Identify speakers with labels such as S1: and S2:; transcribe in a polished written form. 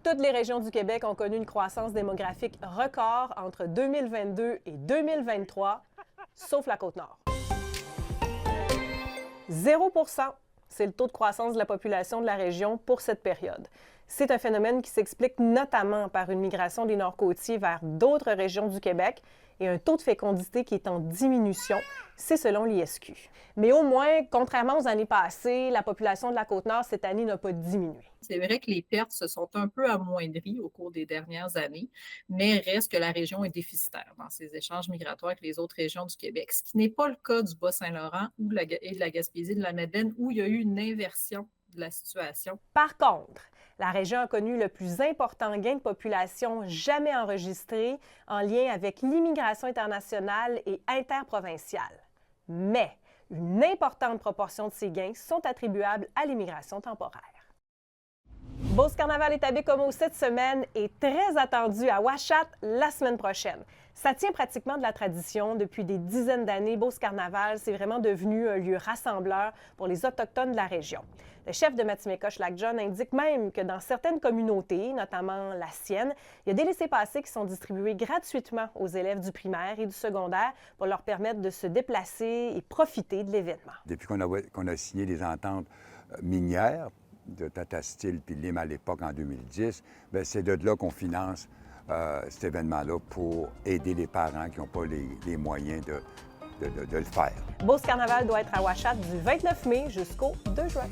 S1: Toutes les régions du Québec ont connu une croissance démographique record entre 2022 et 2023, sauf la Côte-Nord. 0 %, c'est le taux de croissance de la population de la région pour cette période. C'est un phénomène qui s'explique notamment par une migration des Nord-Côtiers vers d'autres régions du Québec et un taux de fécondité qui est en diminution, c'est selon l'ISQ. Mais au moins, contrairement aux années passées, la population de la Côte-Nord cette année n'a pas diminué.
S2: C'est vrai que les pertes se sont un peu amoindries au cours des dernières années, mais reste que la région est déficitaire dans ses échanges migratoires avec les autres régions du Québec, ce qui n'est pas le cas du Bas-Saint-Laurent et de la Gaspésie, de la Madeleine, où il y a eu une inversion de la situation.
S1: Par contre, la région a connu le plus important gain de population jamais enregistré en lien avec l'immigration internationale et interprovinciale. Mais une importante proportion de ces gains sont attribuables à l'immigration temporaire. Beauce Carnaval est à Bécomo cette semaine et très attendu à Ouachat la semaine prochaine. Ça tient pratiquement de la tradition. Depuis des dizaines d'années, Beauce Carnaval, c'est vraiment devenu un lieu rassembleur pour les Autochtones de la région. Le chef de Matimécoche-Lac-John indique même que dans certaines communautés, notamment la sienne, il y a des laissez-passer qui sont distribués gratuitement aux élèves du primaire et du secondaire pour leur permettre de se déplacer et profiter de l'événement.
S3: Depuis qu'on a signé les ententes minières de Tata Steel puis Lim à l'époque en 2010, bien, c'est de là qu'on finance cet événement-là pour aider les parents qui n'ont pas les moyens de le faire.
S1: Beauce Carnaval doit être à Ouachat du 29 mai jusqu'au 2 juin.